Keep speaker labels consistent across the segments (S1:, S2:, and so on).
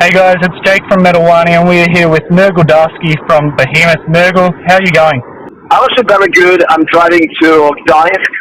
S1: Hey guys, it's Jake from Wani, and we're here with Nergal Darski from Behemoth. Nergal, how are you going?
S2: I'm also very good. I'm driving to Gdańsk.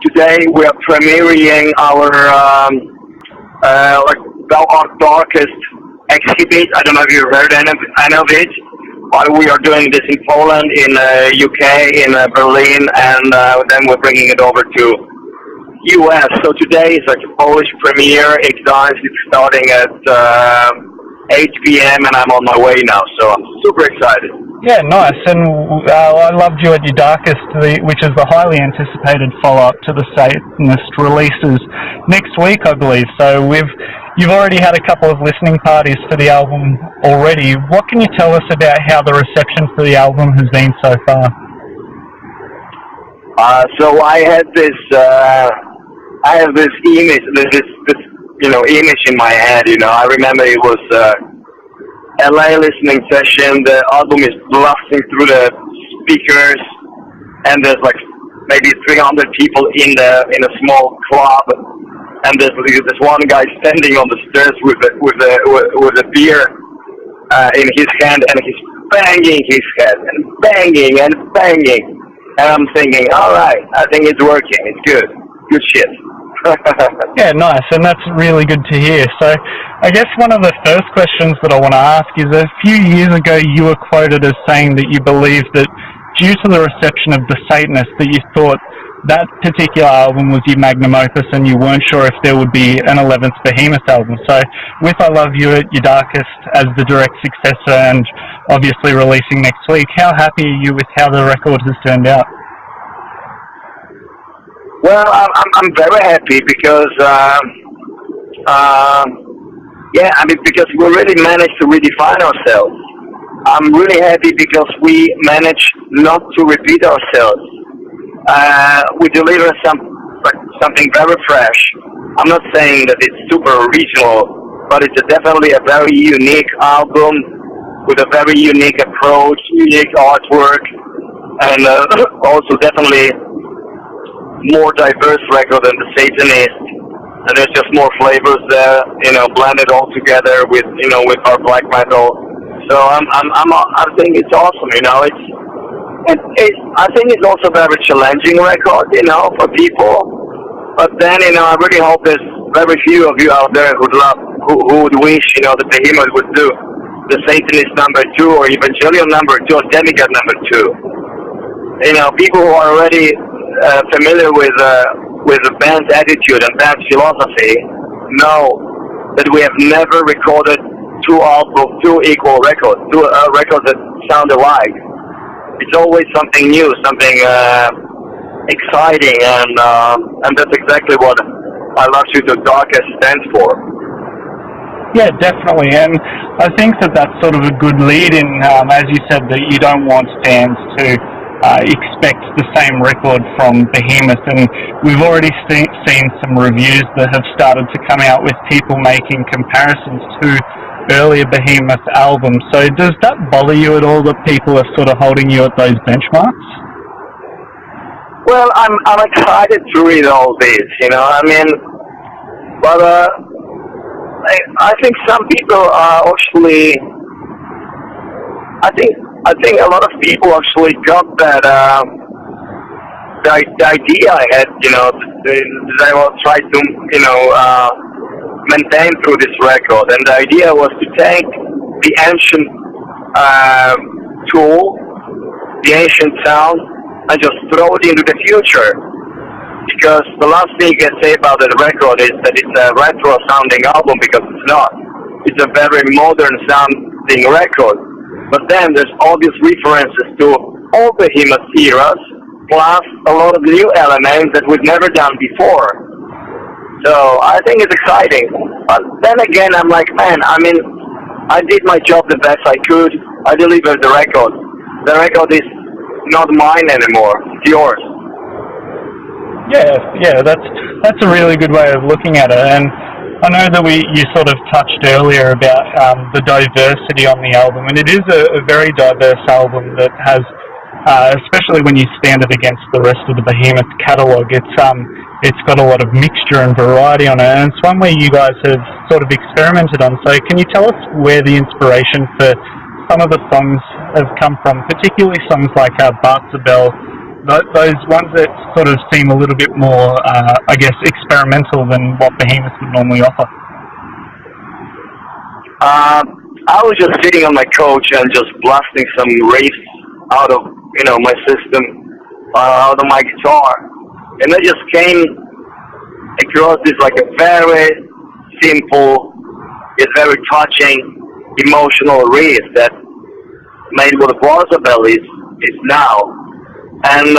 S2: Today we are premiering our Thou Art Darkest exhibit. I don't know if you've heard any of it, but we are doing this in Poland, in UK, in Berlin, and then we're bringing it over to US. So today is like a Polish premiere in Gdańsk. It's starting at 8 p.m. and I'm on my way now, so I'm super excited.
S1: Yeah, nice. And I loved you at your Darkest, which is the highly anticipated follow-up to the Satanist releases next week, I believe. So you've already had a couple of listening parties for the album already. What can you tell us about how the reception for the album has been so far?
S2: So I had this image, this image in my head. I remember it was LA listening session. The album is blasting through the speakers, and there's like maybe 300 people in a small club, and there's this one guy standing on the stairs with a beer in his hand, and he's banging his head and banging and banging, and I'm thinking, all right, I think it's working. It's good shit.
S1: Yeah, nice, and that's really good to hear. So I guess one of the first questions that I want to ask is, a few years ago you were quoted as saying that you believed that due to the reception of the Satanists that you thought that particular album was your magnum opus and you weren't sure if there would be an 11th Behemoth album. So with I Love You at Your Darkest as the direct successor and obviously releasing next week, how happy are you with how the record has turned out?
S2: Well, I'm very happy because, because we really managed to redefine ourselves. I'm really happy because we managed not to repeat ourselves. We deliver something very fresh. I'm not saying that it's super original, but it's definitely a very unique album with a very unique approach, unique artwork, and also definitely more diverse record than the Satanist, and there's just more flavors there, blended all together with our black metal. So I think it's awesome. I think it's also a very challenging record, for people. But then, I really hope there's very few of you out there who would wish, the Behemoth would do the Satanist #2 or Evangelion #2 or Demigod #2. People who are already familiar with the band's attitude and band's philosophy know that we have never recorded two equal records, records that sound alike. It's always something new, something exciting, and that's exactly what I Love You to Darkest stands for.
S1: Yeah, definitely, and I think that's sort of a good lead-in, as you said, that you don't want fans to expect the same record from Behemoth, and we've already seen some reviews that have started to come out with people making comparisons to earlier Behemoth albums. So does that bother you at all that people are sort of holding you at those benchmarks?
S2: Well, I'm excited to read all this, but I think some people are actually, I think a lot of people actually got that, the idea I had, that I will try to, maintain through this record. And the idea was to take the ancient tool, the ancient sound, and just throw it into the future. Because the last thing you can say about the record is that it's a retro sounding album, because it's not. It's a very modern sounding record. But then there's obvious references to all Behemoth eras, plus a lot of new elements that we've never done before. So I think it's exciting. But then again, I'm like, man, I did my job the best I could. I delivered the record. The record is not mine anymore. It's yours.
S1: Yeah, that's a really good way of looking at it. And I know that you sort of touched earlier about the diversity on the album, and it is a very diverse album that has especially when you stand it against the rest of the Behemoth catalogue. It's got a lot of mixture and variety on it, and it's one where you guys have sort of experimented on. So can you tell us where the inspiration for some of the songs have come from, particularly songs like Bartzabel, those ones that sort of seem a little bit more, I guess, experimental than what Behemoth would normally offer?
S2: I was just sitting on my couch and just blasting some riffs out of, my system, out of my guitar. And I just came across this like a very simple, yet very touching, emotional riff that made what Bartzabel is now. And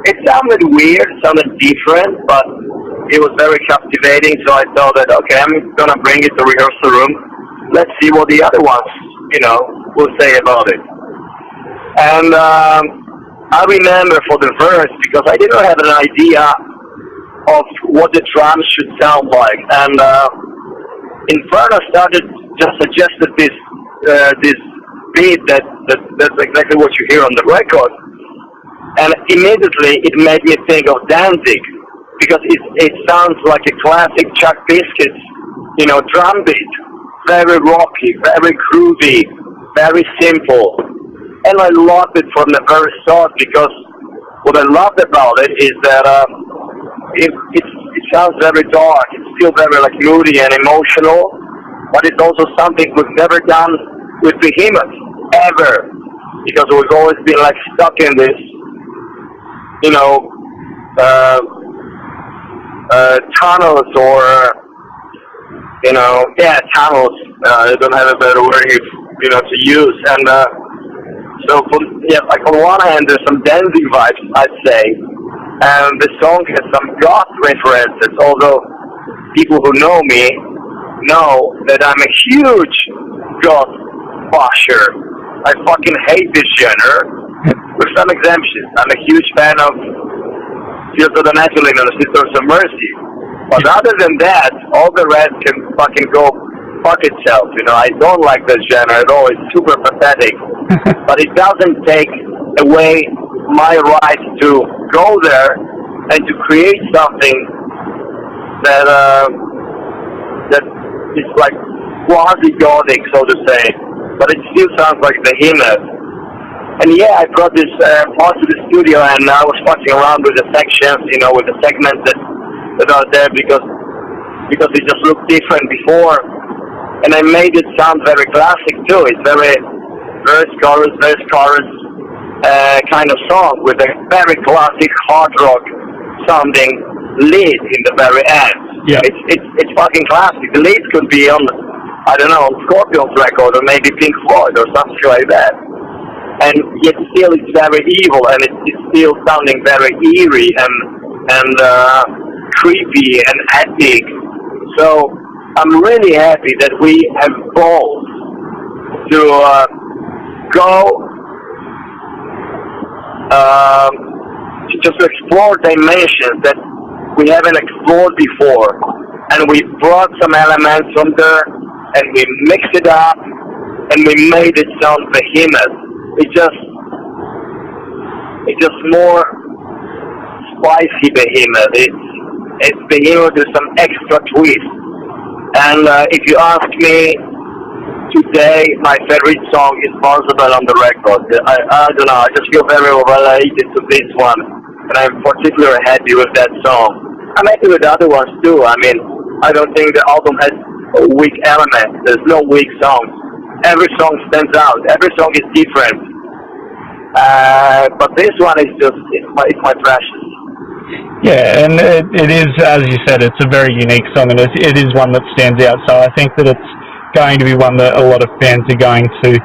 S2: it sounded weird, sounded different, but it was very captivating, so I thought that, okay, I'm gonna bring it to rehearsal room. Let's see what the other ones, will say about it. And I remember for the verse, because I didn't have an idea of what the drums should sound like. And Inferno suggested this beat that's exactly what you hear on the record. And immediately it made me think of Danzig, because it sounds like a classic Chuck Biscuits, drum beat. Very rocky, very groovy, very simple. And I loved it from the very start, because what I loved about it is that it sounds very dark. It's still very like moody and emotional, but it's also something we've never done with Behemoth, ever. Because we've always been like stuck in this, tunnels or, tunnels. I don't have a better word here, to use. And so, like on one hand, there's some Danzig vibes, I'd say. And the song has some goth references, although people who know me know that I'm a huge goth basher. I fucking hate this genre, with some exemptions. I'm a huge fan of Fields of the Naturally and the Sisters of Mercy. But other than that, all the rest can fucking go fuck itself, I don't like this genre at all. It's super pathetic. But it doesn't take away my right to go there and to create something that is like quasi-gothic, so to say. But it still sounds like Behemoth. And yeah, I brought this part to the studio, and I was fucking around with the sections, with the segments that are there, because it just looked different before. And I made it sound very classic too. It's very verse, chorus, kind of song with a very classic hard rock sounding lead in the very end.
S1: Yeah.
S2: It's fucking classic. The lead could be on, I don't know, Scorpion's record, or maybe Pink Floyd or something like that. And yet still it's very evil, and it's still sounding very eerie and creepy and epic. So I'm really happy that we have balls to go to just explore dimensions that we haven't explored before, and we brought some elements from there, and we mixed it up, and we made it sound Behemoth. It's just more spicy Behemoth. It's Behemoth with some extra twist. And if you ask me today, my favorite song is Bartzabel on the record. I don't know, I just feel very related to this one, and I'm particularly happy with that song. I'm happy with the other ones too. I mean, I don't think the album has a weak element. There's no weak songs. Every song stands out. Every song is different. But this one is just, it's my precious.
S1: Yeah, and it is, as you said, it's a very unique song, and it is one that stands out. So I think that it's going to be one that a lot of fans are going to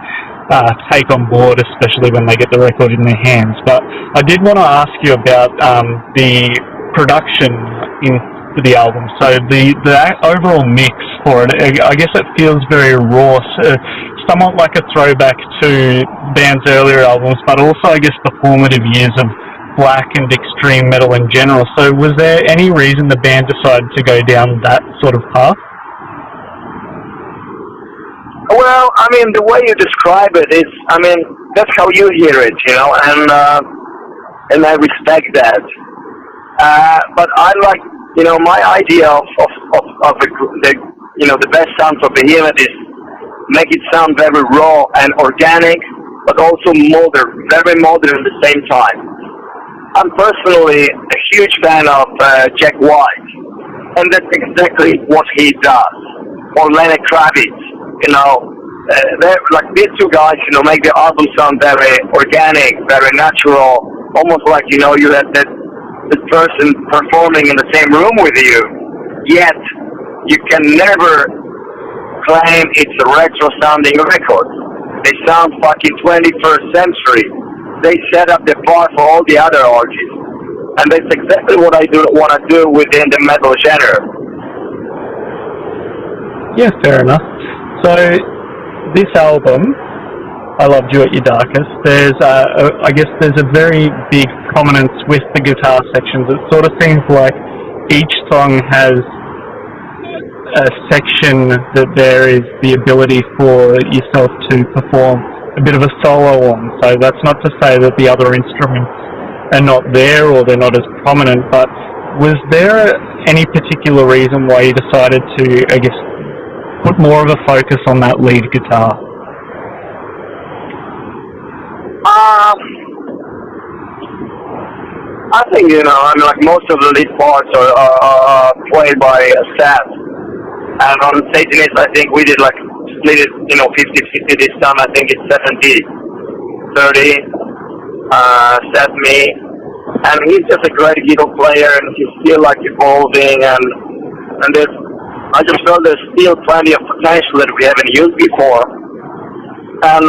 S1: take on board, especially when they get the record in their hands. But I did want to ask you about the production for the album. So the overall mix for it, I guess it feels very raw, somewhat like a throwback to band's earlier albums, but also I guess the formative years of black and extreme metal in general. So was there any reason the band decided to go down that sort of path? Well,
S2: I mean, the way you describe it is, I mean, that's how you hear it, you know, and I respect that. But I like, you know, my idea of the best sound for Behemoth is make it sound very raw and organic, but also modern, very modern at the same time. I'm personally a huge fan of Jack White, and that's exactly what he does. Or Lenny Kravitz, you know, they're like these two guys, you know, make the album sound very organic, very natural, almost like, you know, you have that person performing in the same room with you. Yet you can never claim it's a retro sounding record. They sound fucking 21st century. They set up the bar for all the other artists, and that's exactly what I want to do within the metal genre.
S1: Yeah, fair enough. So this album, I Loved You at Your Darkest, there's I guess there's a very big prominence with the guitar sections. It sort of seems like each song has a section that there is the ability for yourself to perform a bit of a solo on. So that's not to say that the other instruments are not there or they're not as prominent, but was there any particular reason why you decided to, I guess, put more of a focus on that lead guitar?
S2: I think, you know, I mean, like most of the lead parts are played by Seth. And on Satanist, I think we did like split it, you know, 50-50 this time. I think it's 70-30. Seth, me. And he's just a great guitar player, and he's still like evolving, and I just felt there's still plenty of potential that we haven't used before. And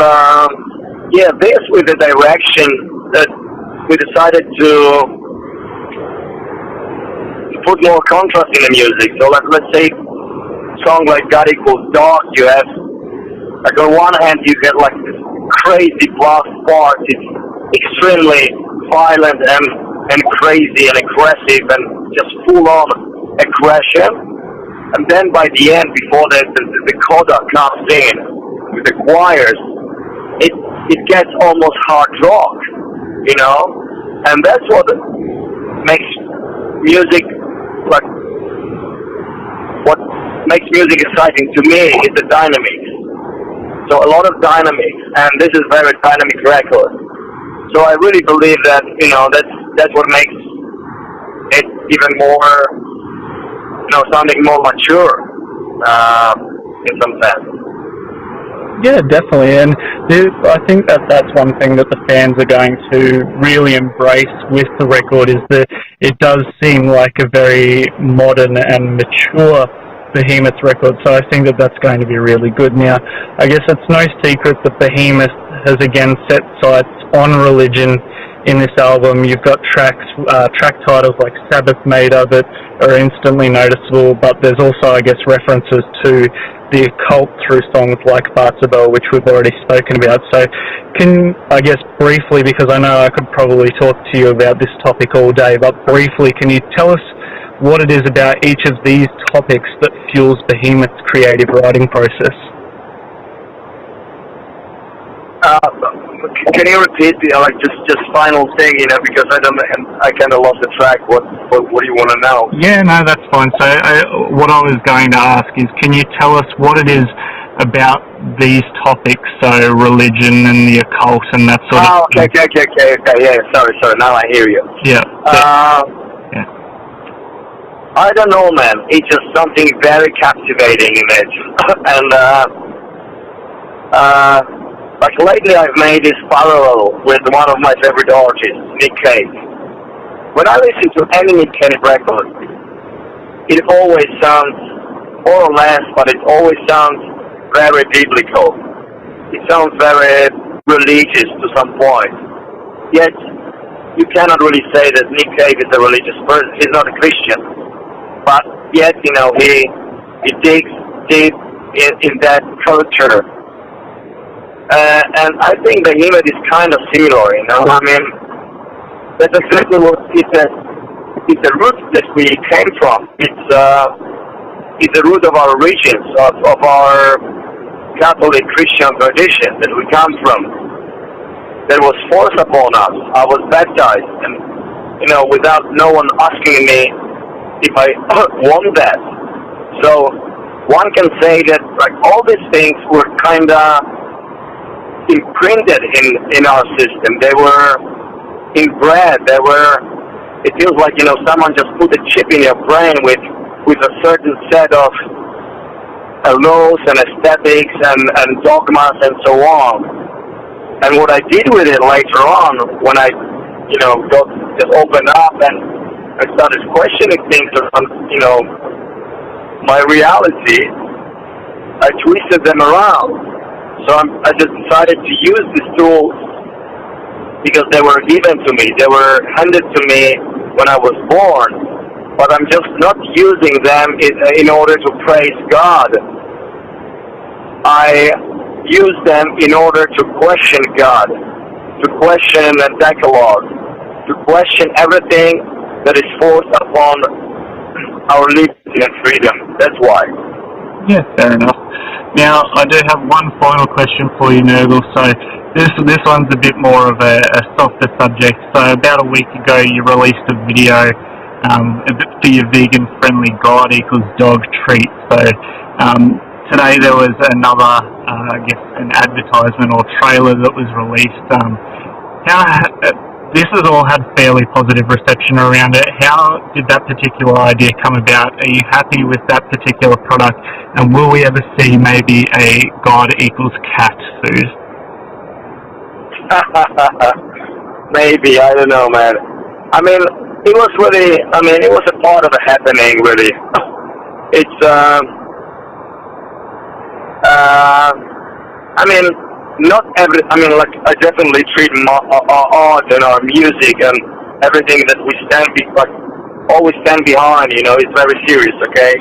S2: yeah, this with the direction that we decided to put more contrast in the music. So like, let's say song like God Equals Dark, you have, like on one hand you get like this crazy blast part, it's extremely violent and crazy and aggressive and just full on aggression. And then by the end, before the coda comes in with the choirs, it gets almost hard rock, you know? And that's what makes music, like, what makes music exciting to me is the dynamics. So a lot of dynamics, and this is a very dynamic record. So I really believe that, you know, that's what makes it even more, you know, sounding more mature, in some sense.
S1: Yeah, definitely, and I think that's one thing that the fans are going to really embrace with the record, is that it does seem like a very modern and mature Behemoth record, so I think that that's going to be really good. Now, I guess it's no secret that Behemoth has again set sights on religion in this album. You've got track titles like Sabbath Mater that are instantly noticeable, but there's also, I guess, references to the occult through songs like Bartabel, which we've already spoken about. So can, I guess briefly, because I know I could probably talk to you about this topic all day, but briefly, can you tell us what it is about each of these topics that fuels Behemoth's creative writing process?
S2: Can you repeat like just final thing, you know, because I kind of lost the track. What do you want to know?
S1: Yeah, no, that's fine. So what I was going to ask is, can you tell us what it is about these topics, so religion and the occult and that sort of thing?
S2: Okay, yeah, sorry, now I hear you.
S1: Yeah. Yeah.
S2: I don't know, man. It's just something very captivating in it. And, like lately I've made this parallel with one of my favorite artists, Nick Cave. When I listen to any Nick Cave record, it always sounds, more or less, but it always sounds very biblical. It sounds very religious to some point. Yet, you cannot really say that Nick Cave is a religious person. He's not a Christian. But yet, you know, he digs deep in that culture. And I think Behemoth is kind of similar, you know. I mean, that's exactly what it's a root that we came from. It's the root of our origins, of our Catholic Christian tradition that we come from. that was forced upon us. I was baptized, and without no one asking me if I want that. So one can say that like all these things were kind of imprinted in our system. They were inbred. They were. It feels like someone just put a chip in your brain with a certain set of laws and aesthetics and dogmas and so on. And what I did with it later on, when I got just opened up and I started questioning things on my reality, I twisted them around. So I just decided to use these tools because they were given to me. They were handed to me when I was born, but I'm just not using them in order to praise God. I use them in order to question God, to question the Decalogue, to question everything that is forced upon our liberty and freedom. That's why.
S1: Yeah, fair enough. Now, I do have one final question for you, Nergal. So this one's a bit more of a softer subject. So about a week ago, you released a video for your vegan-friendly God equals dog treat. So today there was another, an advertisement or trailer that was released. This has all had fairly positive reception around it. How did that particular idea come about? Are you happy with that particular product? And will we ever see maybe a God equals cat food?
S2: Maybe, I don't know, man. I mean, it was really, it was a part of a happening, really. It's, I definitely treat our art and our music and everything that we always stand behind, it's very serious, okay?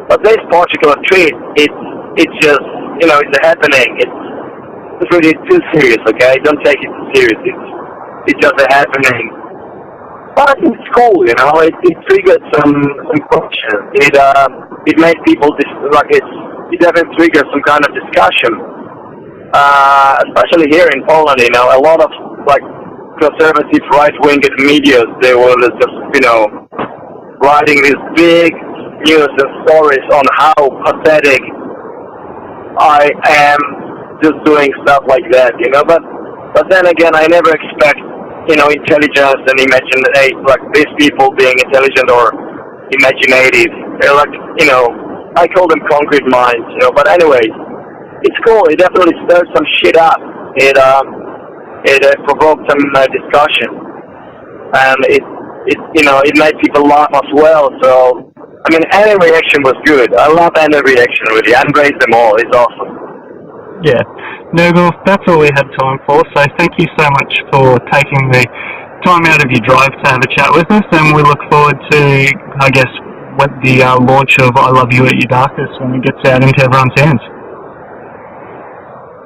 S2: But this particular treat, it's just, it's a happening. It's really too serious, okay? Don't take it too serious. It's just a happening. But it's cool, it triggered some questions. It made people, it definitely triggered some kind of discussion. Especially here in Poland, a lot of conservative right-wing media, they were just, writing these big news and stories on how pathetic I am just doing stuff like that, But then again, I never expect, intelligence and these people being intelligent or imaginative. They're I call them concrete minds, But anyway, it's cool. It definitely stirred some shit up. It provoked some discussion, and it made people laugh as well. So any reaction was good. I love any reaction, really. I embrace them all. It's awesome.
S1: Yeah, Nergal, that's all we had time for. So thank you so much for taking the time out of your drive to have a chat with us, and we look forward to, the launch of I Love You at Your Darkest when it gets out into everyone's hands.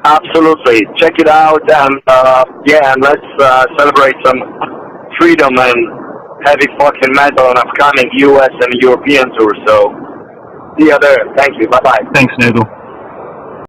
S2: Absolutely. Check it out, and and let's celebrate some freedom and heavy fucking metal on upcoming US and European tours. So, see you there. Thank you. Bye-bye.
S1: Thanks, Nergal.